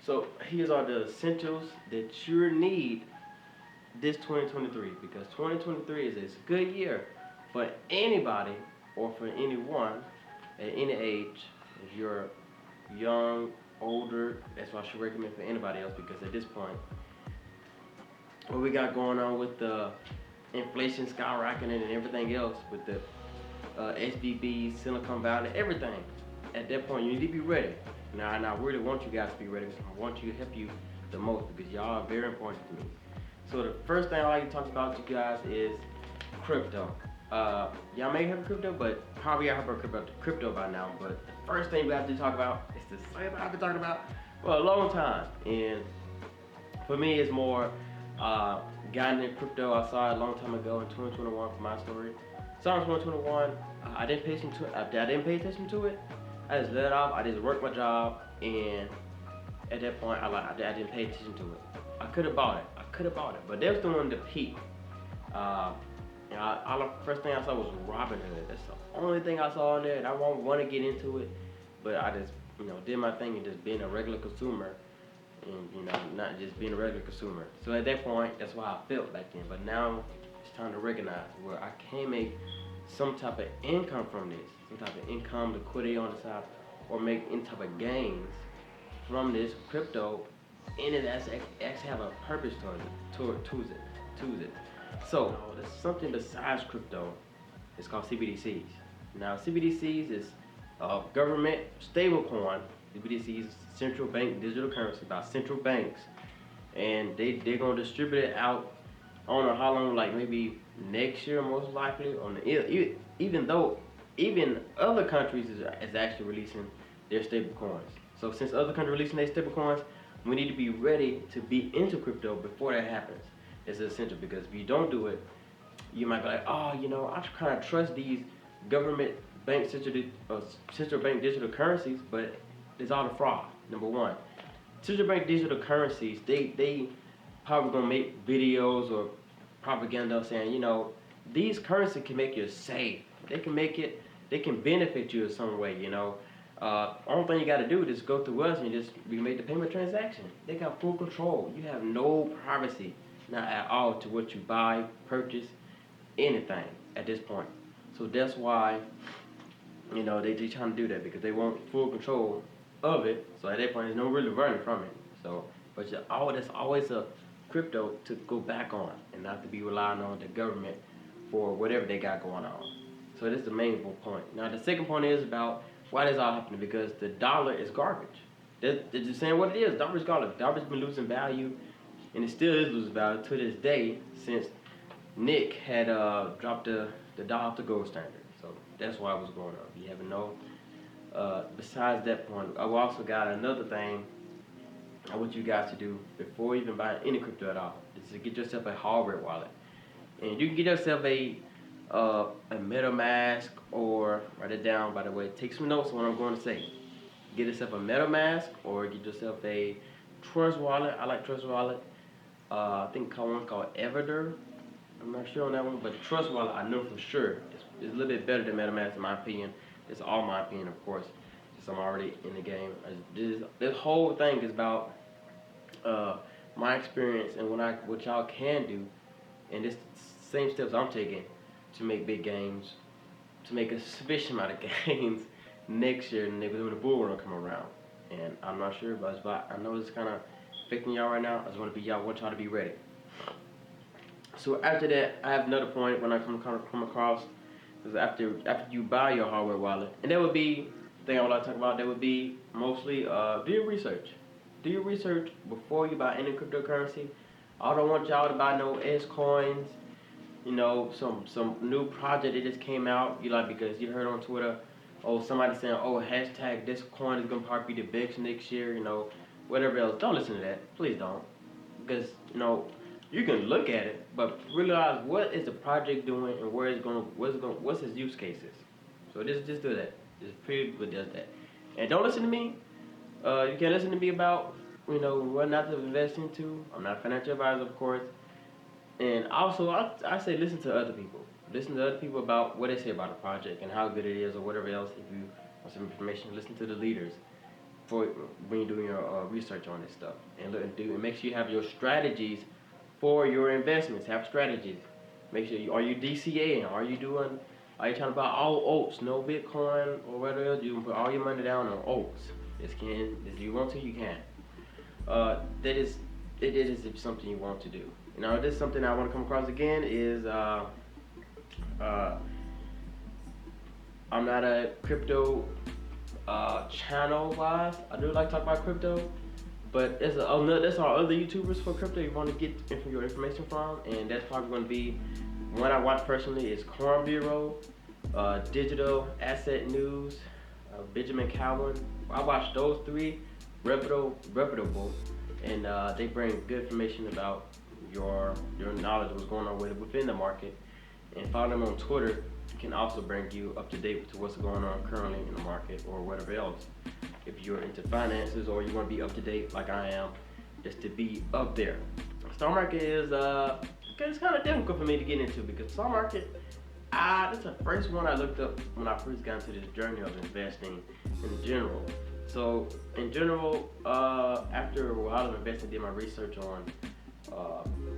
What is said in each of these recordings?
So here's all the essentials that you need this 2023, because 2023 is a good year for anybody or for anyone at any age. If you're young, older, that's why I should recommend for anybody else, because at this point, what we got going on with the inflation skyrocketing and everything else with the SVB, Silicon Valley, everything. At that point, you need to be ready. Now, and I really want you guys to be ready. I want you to help you the most because y'all are very important to me. So the first thing I like to talk about to you guys is crypto. Y'all may have crypto, but probably I have heard about crypto by now. But the first thing we have to talk about is the same I've been talking about for a long time. And for me, it's more got into crypto. I saw it a long time ago in 2021 for my story. So in 2021, I didn't pay attention to it. I didn't pay attention to it. I just let it off. I just worked my job, and at that point, I didn't pay attention to it. I could have bought it. But they was doing the peak. The first thing I saw was Robinhood. That's the only thing I saw on there, and I won't want to get into it. But I just, did my thing and just being a regular consumer, and not just being a regular consumer. So at that point, that's why I felt back then. But now it's time to recognize where I can make some type of income from this, some type of income, liquidity on the side, or make any type of gains from this crypto, and it actually have a purpose towards it. So there's something besides crypto. It's called CBDCs. Now CBDCs is a government stable coin. CBDCs is central bank digital currency by central banks, and they're gonna distribute it out. I don't know how long, like maybe next year most likely. Even other countries is actually releasing their stable coins. So since other countries releasing their stable coins, we need to be ready to be into crypto before that happens. It's essential, because if you don't do it, you might be like, oh, I kind of trust these government bank central bank digital currencies, but it's all a fraud. Number one, central bank digital currencies, they probably gonna make videos or propaganda saying, these currencies can make you safe. They can benefit you in some way. Only thing you got to do is go through us and we make the payment transaction. They got full control. You have no privacy, not at all, to what you buy, purchase, anything at this point. So that's why, they trying to do that, because they want full control of it. So at that point, there's no really running from it. So, but there's always a crypto to go back on, and not to be relying on the government for whatever they got going on. So that's the main point. Now the second point is about why this all happening, because the dollar is garbage. They're just saying what it is. Dollar is garbage. Dollar's been losing value, and it still is losing value to this day, since Nick had dropped the dollar off the gold standard. So that's why it was going on. You haven't know. Besides that point, I've also got another thing I want you guys to do before even buying any crypto at all. Is to get yourself a hardware wallet, and you can get yourself a MetaMask, or write it down. By the way, take some notes on what I'm going to say. Get yourself a MetaMask, or get yourself a Trust wallet. I like Trust wallet. I think one's called Everder. I'm not sure on that one, but the Trust wallet I know for sure is a little bit better than MetaMask in my opinion. It's all my opinion, of course, since I'm already in the game. This whole thing is about my experience and what y'all can do, and this same steps I'm taking to make big gains, to make a sufficient amount of gains next year, and when the bull run come around. And I'm not sure, but I know it's kind of affecting y'all right now. I just want y'all to be ready. So after that, I have another point when I come across, because after you buy your hardware wallet, and that would be the thing I would like to talk about. That would be mostly do your research. Do your research before you buy any cryptocurrency. I don't want y'all to buy no S coins. Some new project that just came out. Because you heard on Twitter, somebody saying, hashtag this coin is gonna probably be the best next year. Whatever else. Don't listen to that. Please don't, because you can look at it, but realize what is the project doing and what's its use cases. So just do that. Just pretty good does that. And don't listen to me. You can't listen to me about what not to invest into. I'm not a financial advisor, of course. And also, I say listen to other people. Listen to other people about what they say about the project and how good it is, or whatever else. If you want some information, listen to the leaders. for when you're doing your research on this stuff, and look and make sure you have your strategies for your investments. Have strategies. Make sure are you DCAing? Are you trying to buy all oats, no Bitcoin or whatever else? You can put all your money down on oats. If you want to, you can. That is, it is something you want to do. This is something I want to come across again is I'm not a crypto channel wise. I do like to talk about crypto, but that's our other YouTubers for crypto you want to get your information from, and that's probably going to be one I watch personally is Corn Bureau, Digital Asset News, Benjamin Cowan. I watch those three, reputable, and they bring good information about your knowledge of what's going on within the market. And follow them on Twitter can also bring you up to date to what's going on currently in the market or whatever else. If you're into finances or you want to be up to date like I am, just to be up there. Stock market is it's kind of difficult for me to get into because stock market, that's the first one I looked up when I first got into this journey of investing in general. So in general, after a while of investing, did my research on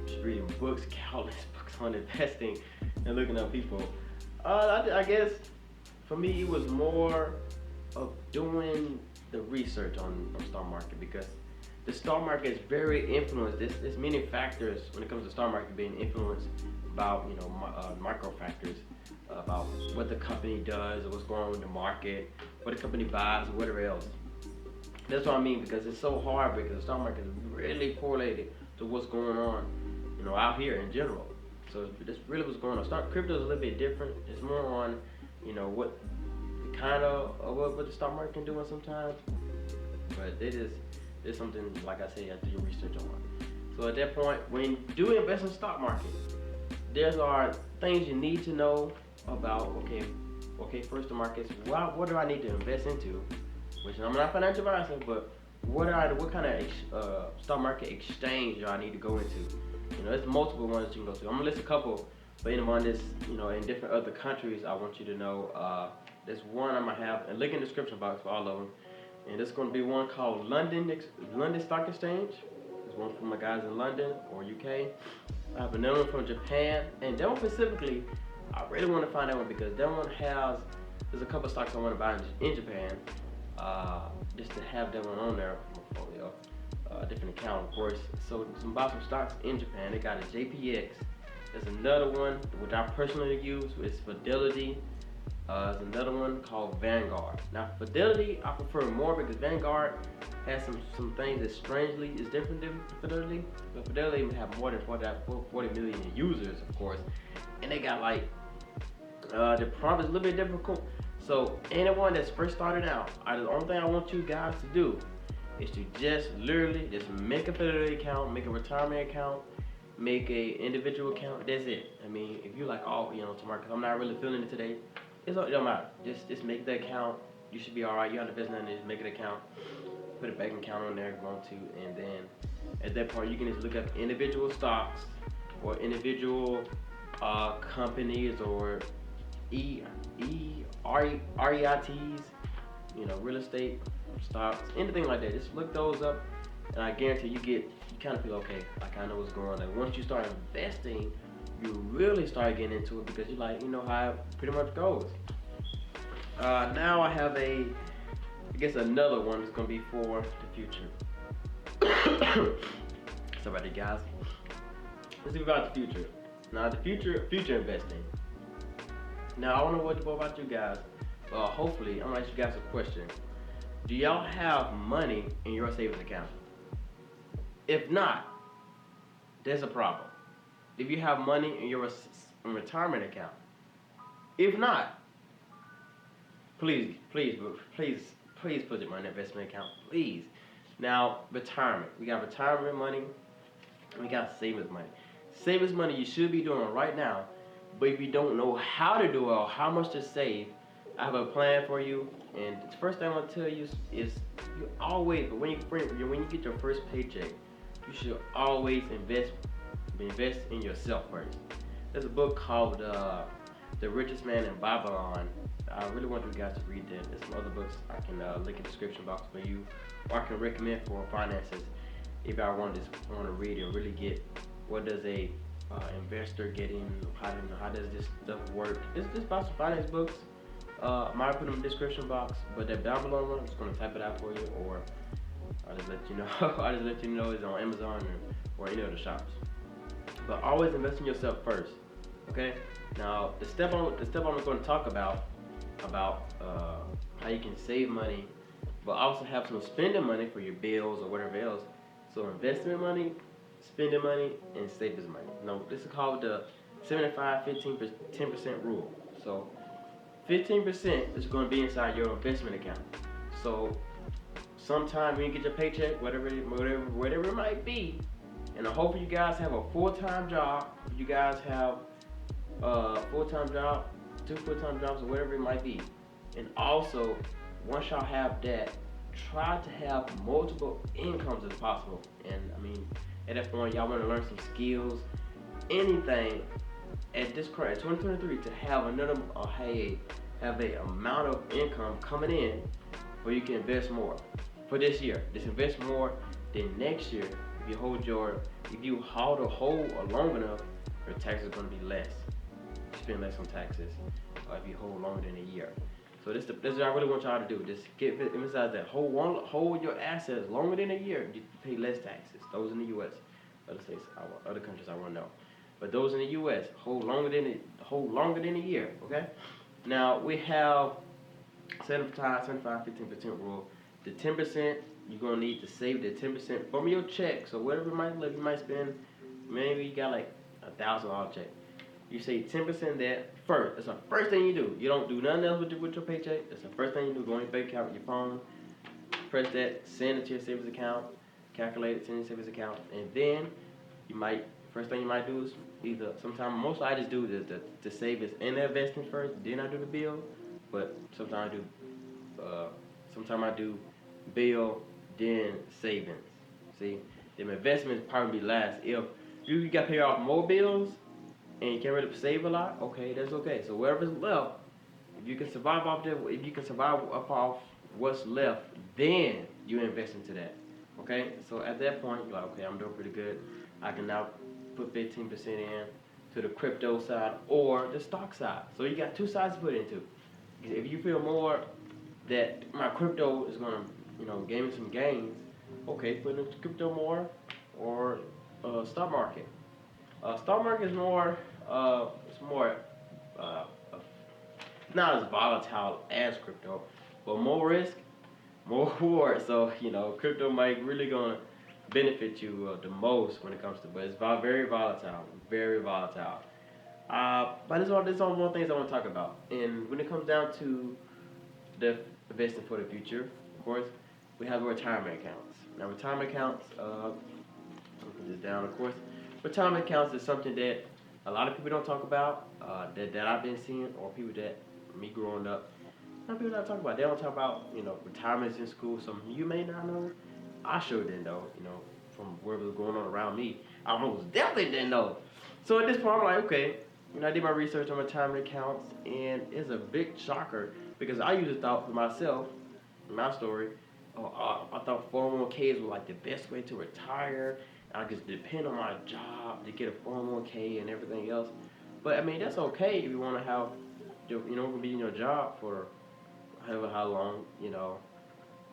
just reading books, countless books on investing and looking up people. I guess for me it was more of doing the research on stock market because the stock market is very influenced. There's many factors when it comes to stock market being influenced about micro factors about what the company does or what's going on in the market, what the company buys or whatever else. That's what I mean because it's so hard because the stock market is really correlated to what's going on, out here in general. So that's really what's going on. Crypto is a little bit different. It's more on, what the stock market can do sometimes. But it's something like I said, you have to do your research on. So at that point, when you do invest in the stock market, there are things you need to know about. Okay, first the markets. What do I need to invest into? Which I'm not a financial advisor, but what kind of stock market exchange do I need to go into? There's multiple ones you can go to. I'm gonna list a couple, but anyone that's in different other countries, I want you to know. There's one I'm gonna have a link in the description box for all of them, and there's gonna be one called London Stock Exchange. There's one from my guys in London or UK. I have another one from Japan, and that one specifically, I really want to find that one because that one there's a couple stocks I want to buy in Japan, just to have that one on their portfolio. Different account, of course. So buy some stocks in Japan. They got a JPX. There's another one which I personally use. It's Fidelity. There's another one called Vanguard. Now Fidelity I prefer more because Vanguard has some things that strangely is different than Fidelity. But Fidelity have more than 40 million users, of course, and they got the prompt is a little bit difficult. So anyone that's first starting out, the only thing I want you guys to do is to just literally just make a Fidelity account, make a retirement account, make a individual account. That's it. I mean, if you're like, tomorrow, because I'm not really feeling it today, it don't matter. Just make the account. You should be all right. You have the business, and just make an account, put a bank account on there if you want to, and then at that point you can just look up individual stocks or individual companies or REITs, real estate stocks, anything like that. Just look those up, and I guarantee you kind of feel okay. I kind of know what's going on. Like once you start investing, you really start getting into it because you're like, how it pretty much goes. Now I have another one that's gonna be for the future. Sorry about that, guys. Let's see about the future. Now the future investing. Now I don't know what about you guys. Hopefully I'm gonna ask you guys a question. Do y'all have money in your savings account? If not, there's a problem. If you have money in your retirement account, if not, please put your money in an investment account, please. Now, retirement. We got retirement money. We got savings money. Savings money you should be doing right now, but if you don't know how to do it or how much to save, I have a plan for you. And the first thing I'm gonna tell you is you always, when you get your first paycheck, you should always invest in yourself first. There's a book called The Richest Man in Babylon. I really want you guys to read that. There's some other books I can link in the description box for you, or I can recommend for finances if I want to read and really get what does a investor get in, how does this stuff work. It's just about some finance books. I might put them in the description box, but that Babylon one, I'm just gonna type it out for you, or I'll just let you know. I'll just let you know it's on Amazon or any other shops. But always invest in yourself first. Okay. Now the step I'm going to talk about how you can save money, but also have some spending money for your bills or whatever else. So investment money, spending money, and savings money. Now this is called the 75, 15, 10% rule. So 15% is going to be inside your investment account. So sometime when you get your paycheck, whatever it might be, and I hope you guys have a full-time job. You guys have a full-time job, 2 full-time jobs, or whatever it might be. And also, once y'all have that, try to have multiple incomes as possible. And I mean, at that point, y'all want to learn some skills, anything. At this current 2023, to have another, have a amount of income coming in, where you can invest more. For this year, just invest more. Then next year, if you hold a hold long enough, your taxes are going to be less. You spend less on taxes if you hold longer than a year. So this is what I really want y'all to do. Just emphasize that hold your assets longer than a year. You pay less taxes. Those in the U.S., other states, other countries, I want to know. But those in the U.S. hold longer than a year. Okay. Now we have 75, 15% rule. The 10%, you're gonna need to save the 10% from your check. So whatever you might spend, maybe you got like $1,000 check. You save 10% that first. That's the first thing you do. You don't do nothing else with your paycheck. That's the first thing you do. Go on your bank account with your phone, press that, send it to your savings account, calculate it, send it to your savings account, and then first thing you might do is most I just do is the savings and the investing first, then I do the bill. But sometimes I do bill, then savings. See, them investments probably last. If you got to pay off more bills and you can't really save a lot, okay, that's okay. So whatever's left, if you can survive off what's left, then you invest into that. Okay, so at that point, you're like, okay, I'm doing pretty good. I can now put 15% in to the crypto side or the stock side. So you got 2 sides to put into. If you feel more that my crypto is gonna, give me some gains, okay, put into crypto more, or stock market. Stock market is more, not as volatile as crypto, but more risk, more reward. So crypto might really gonna benefit you the most when it comes to, but it's very volatile, very volatile. But there's all more things I want to talk about. And when it comes down to the investing for the future, of course, we have retirement accounts. Now, retirement accounts, I'll put this down, of course. Retirement accounts is something that a lot of people don't talk about, that I've been seeing, or people that, me growing up, a lot of people don't talk about. They don't talk about, retirements in school. Some you may not know. I sure didn't know, from what was going on around me. I almost definitely didn't know. So at this point, I'm like, okay, I did my research on retirement accounts, and it's a big shocker because I usually thought for myself, my story, I thought 401ks were like the best way to retire. I just depend on my job to get a 401k and everything else. But I mean, that's okay if you want to have, be in your job for how long,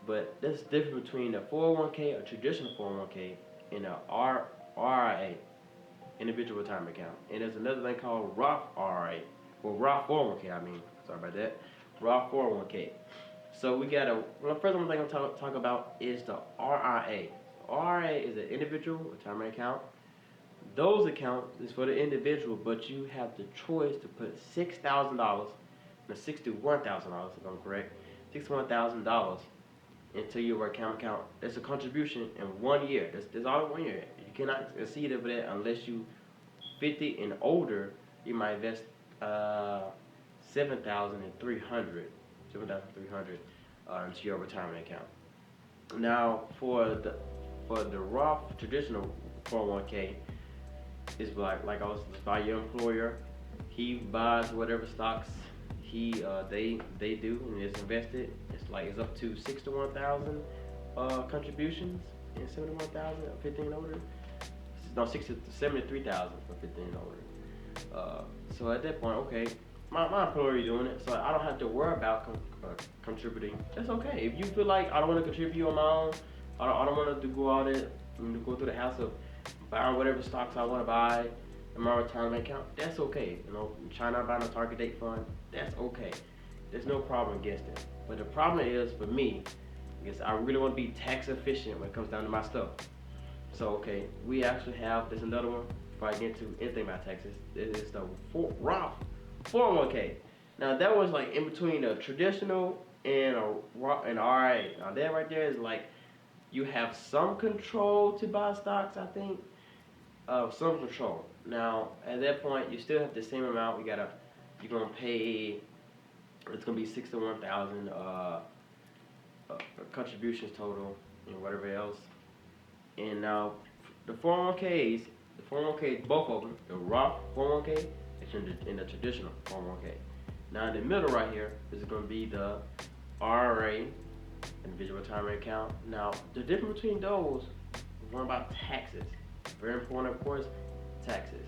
But there's a difference between a 401k, a traditional 401k, and a RIA, individual retirement account. And there's another thing called Roth RIA, or Roth 401k, sorry about that, Roth 401k. So we got first one thing I'm going to talk about is the RIA. RIA is an individual retirement account. Those accounts is for the individual, but you have the choice to put $6,000, no, $61,000 if I'm correct, $61,000 into your retirement account. That's a contribution in 1 year. That's all in 1 year. You cannot exceed it for that unless you 50 and older. You might invest $7,300 into your retirement account. Now for the Roth traditional 401k, it's like it's by your employer. He buys whatever stocks they do and is invested. It's up to 61,000 contributions and 71,000 or 15 and older. No, 60 to 73,000 for 15 and older. So at that point, okay, my employer is doing it, so I don't have to worry about contributing. That's okay. If you feel like I don't want to contribute on my own, I don't want to go out there and go through the house of buying whatever stocks I want to buy in my retirement account. That's okay. Trying not buying a target date fund. That's okay. There's no problem against it. But the problem is for me, because I really want to be tax efficient when it comes down to my stuff. So okay, we actually have there's another one. Before I get into anything about taxes, it is the Roth 401k. Now that was like in between a traditional and a Roth and RIA. Now that right there is like you have some control to buy stocks. I think some control. Now at that point, you still have the same amount. You're gonna pay. It's gonna be 61,000 contributions total and whatever else. And now the 401ks, both of them, the Roth 401k and the traditional 401k. Now in the middle right here is going to be the IRA, individual retirement account. Now the difference between those is one about taxes. Very important, of course, taxes.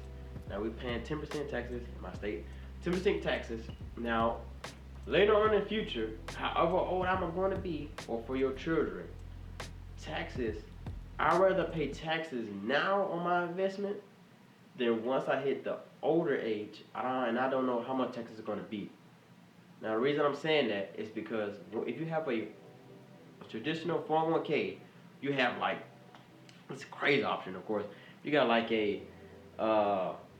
Now we're paying 10% taxes in my state, 10% taxes. Now later on in the future, however old I'm going to be, or for your children, taxes. I'd rather pay taxes now on my investment than once I hit the older age, and I don't know how much taxes are going to be. Now, the reason I'm saying that is because if you have a traditional 401k, you have like, it's a crazy option, of course. You got like a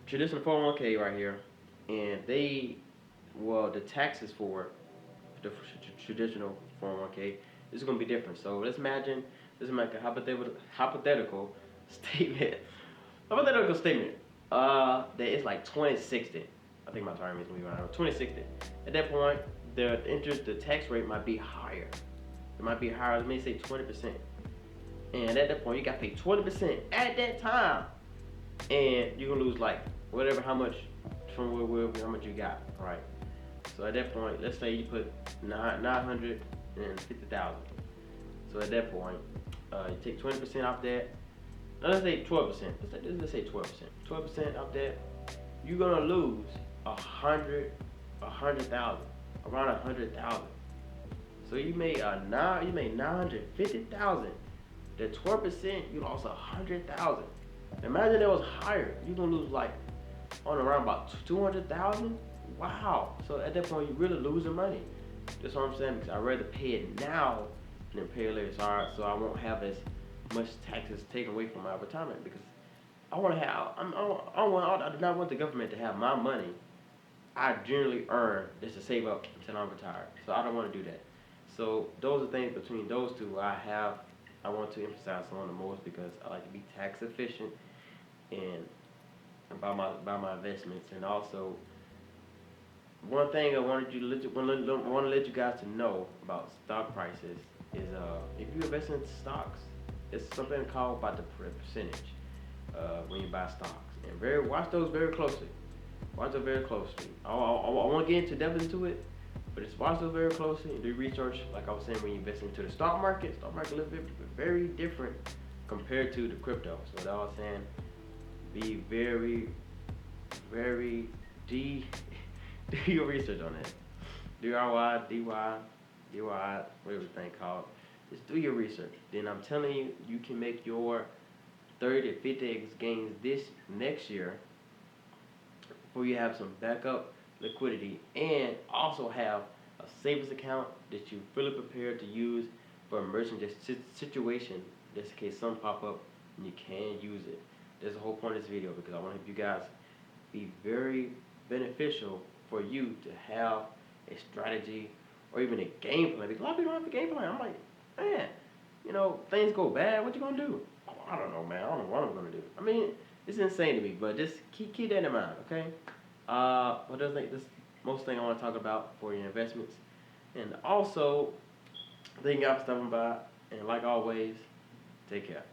traditional 401k right here, and the taxes for the traditional 401k is going to be different. So let's make a hypothetical statement. That it's like 2060. I think my time is going to be around 2060. At that point, the tax rate might be higher. It might be higher. Let me say 20%. And at that point, you got to pay 20% at that time, and you're gonna lose like how much from how much you got, right? So at that point, let's say you put 950,000. So at that point, you take 20% off that. Now let's say 12%. Let's say 12%. 12% off that, you're gonna lose 100,000, around 100,000. So you made 950,000. The 12%, you lost 100,000. Imagine it was higher. You're gonna lose like on around about 200,000. Wow. So at that point, you're really losing money. That's what I'm saying, because I'd rather pay it now than pay it later. So I won't have as much taxes taken away from my retirement, because I want to have. I do not want the government to have my money I generally earn just to save up until I'm retired. So I don't want to do that. So those are things between those two I want to emphasize on the most, because I like to be tax efficient and by my investments. And also, one thing I want to let you guys to know about stock prices is if you invest in stocks, it's something called by the percentage when you buy stocks. And watch those very closely. Watch those very closely. I won't get into depth into it, but just watch those very closely and do research. Like I was saying, when you invest into the stock market a little bit very different compared to the crypto. So that I was saying, be very, very do your research on that. DRY, DY, whatever the thing called. Just do your research. Then I'm telling you, you can make your 30 to 50x gains this next year, before you have some backup liquidity, and also have a savings account that you fully prepared to use for emergency situation, just in case something pop up and you can use it. That's the whole point of this video, because I want to help you guys be very beneficial for you to have a strategy or even a game plan. Because a lot of people don't have a game plan. I'm like, man, things go bad. What you gonna do? Oh, I don't know, man. I don't know what I'm gonna do. I mean, it's insane to me. But just keep that in mind, okay? But this most thing I want to talk about for your investments, and also, thank y'all for stopping by. And like always, take care.